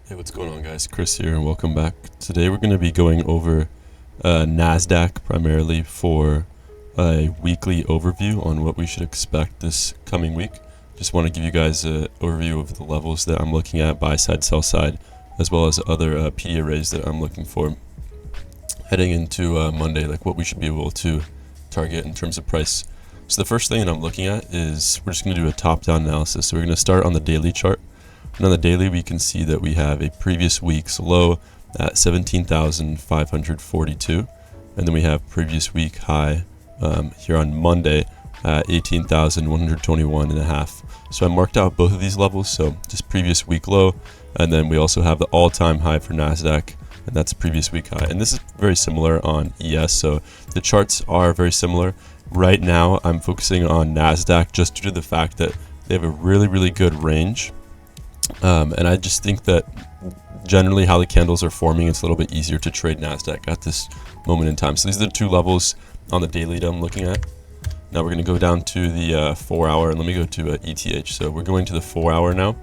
Hey, what's going on, guys? Chris here, and welcome back. Today we're going to be going over NASDAQ primarily for a weekly overview on what we should expect this coming week. Just want to give you guys an overview of the levels that I'm looking at, buy side, sell side, as well as other PD arrays that I'm looking for heading into Monday, like what we should be able to target in terms of price. So the first thing that I'm looking at is we're just going to do a top-down analysis. So we're going to start on the daily chart. And on the daily, we can see that we have a previous week's low at 17,542. And then we have previous week high here on Monday at 18,121.5. So I marked out both of these levels. So just previous week low. And then we also have the all-time high for NASDAQ. And that's previous week high. And this is very similar on ES. So the charts are very similar. Right now, I'm focusing on NASDAQ just due to the fact that they have a really, really good range. And I just think that generally how the candles are forming, it's a little bit easier to trade NASDAQ at this moment in time. So these are the two levels on the daily that I'm looking at. Now we're going to go down to the 4 hour, and let me go to ETH. So we're going to the 4 hour now.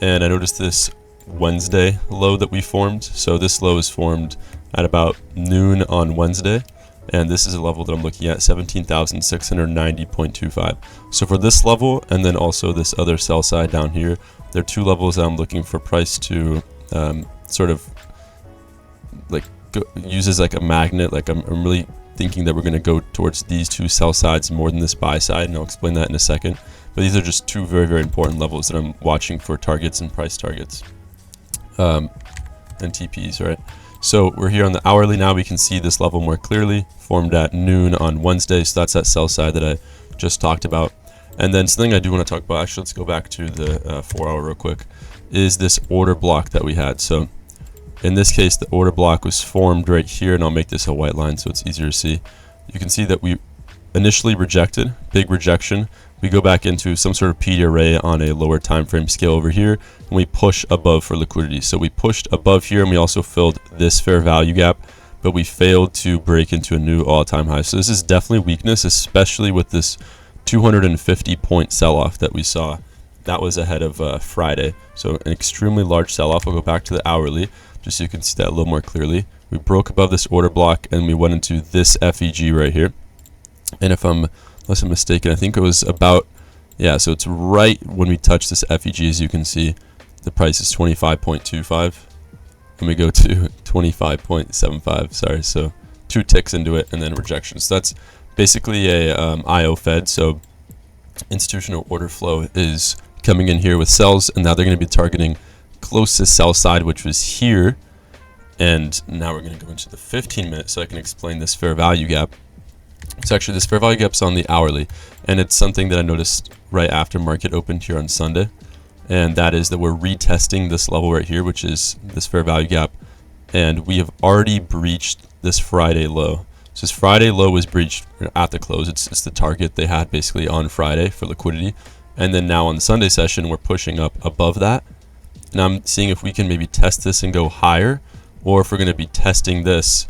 And I noticed this Wednesday low that we formed. So this low is formed at about noon on Wednesday. And this is a level that I'm looking at, 17,690.25. So for this level, and then also this other sell side down here, there are two levels that I'm looking for price to sort of like use as like a magnet. Like I'm really thinking that we're going to go towards these two sell sides more than this buy side, and I'll explain that in a second. But these are just two very, very important levels that I'm watching for targets and price targets and TPs, right? So we're here on the hourly now. We can see this level more clearly, formed at noon on Wednesday. So that's that sell side that I just talked about. And then something I do want to talk about, actually, let's go back to the 4 hour real quick, is this order block that we had. So in this case, the order block was formed right here, and I'll make this a white line so it's easier to see. You can see that we initially rejected, big rejection. We go back into some sort of PD array on a lower time frame scale over here, and we push above for liquidity. So we pushed above here, and we also filled this fair value gap, but we failed to break into a new all-time high. So this is definitely weakness, especially with this 250 point sell-off that we saw. That was ahead of Friday. So an extremely large sell-off. I'll go back to the hourly just so you can see that a little more clearly. We broke above this order block, and we went into this FEG right here. And unless I'm mistaken, I think it was about, yeah, so it's right when we touch this FEG, as you can see, the price is 25.25, and we go to 25.75, sorry, so 2 ticks into it, and then rejection. So that's basically a IO Fed, so institutional order flow is coming in here with sells, and now they're going to be targeting closest sell side, which was here, and now we're going to go into the 15-minute so I can explain this fair value gap. So actually this fair value gap's on the hourly, and it's something that I noticed right after market opened here on Sunday, and that is that we're retesting this level right here, which is this fair value gap, and we have already breached this Friday low. So this Friday low was breached at the close. It's the target they had basically on Friday for liquidity, and then now on the Sunday session we're pushing up above that, and I'm seeing if we can maybe test this and go higher, or if we're going to be testing this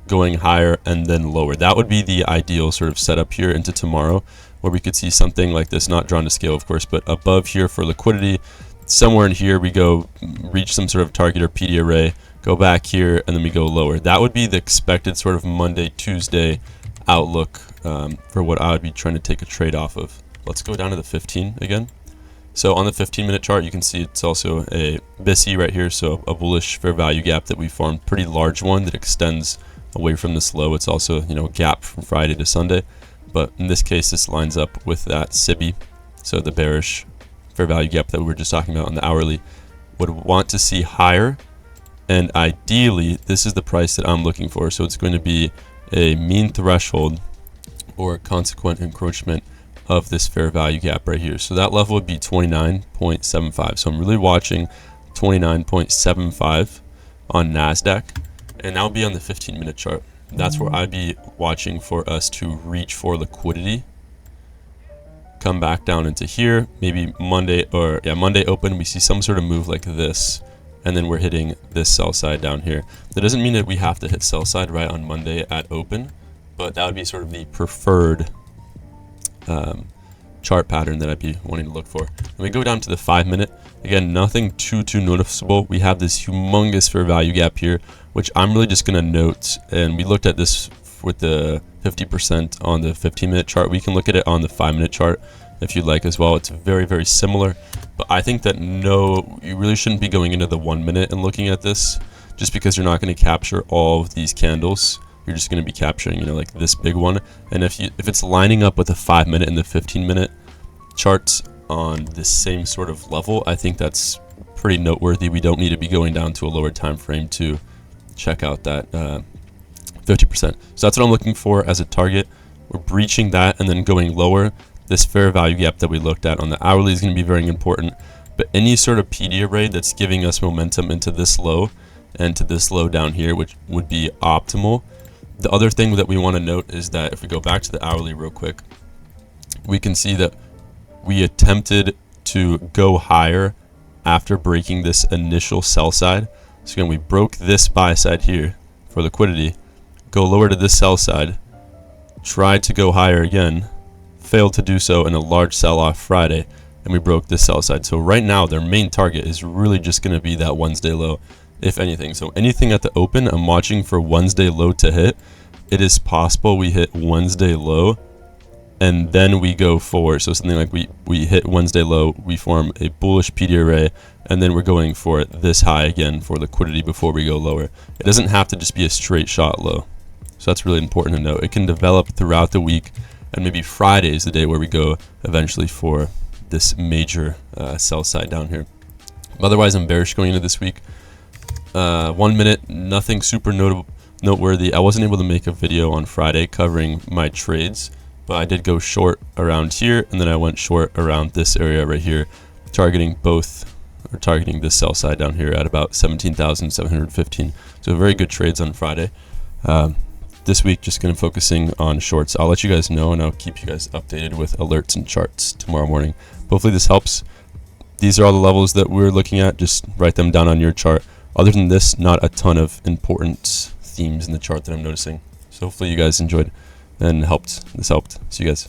going higher and then lower. That would be the ideal sort of setup here into tomorrow, where we could see something like this, not drawn to scale of course, but above here for liquidity. Somewhere in here we go reach some sort of target or PD array, go back here, and then we go lower. That would be the expected sort of Monday, Tuesday outlook for what I would be trying to take a trade off of. Let's go down to the 15 again. So on the 15-minute chart, you can see it's also a BISI right here, so a bullish fair value gap that we formed, pretty large one that extends away from this low. It's also, you know, a gap from Friday to Sunday, but in this case this lines up with that SIBI, so the bearish fair value gap that we were just talking about on the hourly. Would want to see higher, and ideally this is the price that I'm looking for. So it's going to be a mean threshold or consequent encroachment of this fair value gap right here. So that level would be 29.75. So I'm really watching 29.75 on NASDAQ. And that'll be on the 15-minute chart. That's where I'd be watching for us to reach for liquidity. Come back down into here, maybe Monday, or yeah, Monday open, we see some sort of move like this, and then we're hitting this sell side down here. That doesn't mean that we have to hit sell side right on Monday at open, but that would be sort of the preferred chart pattern that I'd be wanting to look for. And we go down to the 5 minute. Again, nothing too noticeable. We have this humongous fair value gap here, which I'm really just going to note. And we looked at this with the 50% on the 15-minute chart. We can look at it on the 5-minute chart if you'd like as well. It's very similar. But I think that no, you really shouldn't be going into the 1 minute and looking at this, just because you're not going to capture all of these candles. You're just going to be capturing, you know, like this big one. And if it's lining up with the 5 minute and the 15-minute charts on the same sort of level, I think that's pretty noteworthy. We don't need to be going down to a lower time frame to check out that 50%. So that's what I'm looking for as a target. We're breaching that and then going lower. This fair value gap that we looked at on the hourly is going to be very important. But any sort of PD array that's giving us momentum into this low and to this low down here, which would be optimal. The other thing that we want to note is that if we go back to the hourly real quick, we can see that we attempted to go higher after breaking this initial sell side. So again, we broke this buy side here for liquidity, go lower to this sell side, tried to go higher again, failed to do so in a large sell-off Friday, and we broke this sell side. So right now, their main target is really just going to be that Wednesday low, if anything. So anything at the open, I'm watching for Wednesday low to hit. It is possible we hit Wednesday low and then we go forward. So something like we hit Wednesday low, we form a bullish PD array, and then we're going for this high again for liquidity before we go lower. It doesn't have to just be a straight shot low. So that's really important to note. It can develop throughout the week, and maybe Friday is the day where we go eventually for this major sell side down here. Otherwise, I'm bearish going into this week. 1 minute, nothing super noteworthy. I wasn't able to make a video on Friday covering my trades, but I did go short around here, and then I went short around this area right here, targeting this sell side down here at about 17,715. So very good trades on Friday. This week, just going to focusing on shorts. I'll let you guys know, and I'll keep you guys updated with alerts and charts tomorrow morning. Hopefully this helps. These are all the levels that we're looking at. Just write them down on your chart. Other than this, not a ton of important themes in the chart that I'm noticing. So hopefully you guys enjoyed and helped. This helped. See you guys.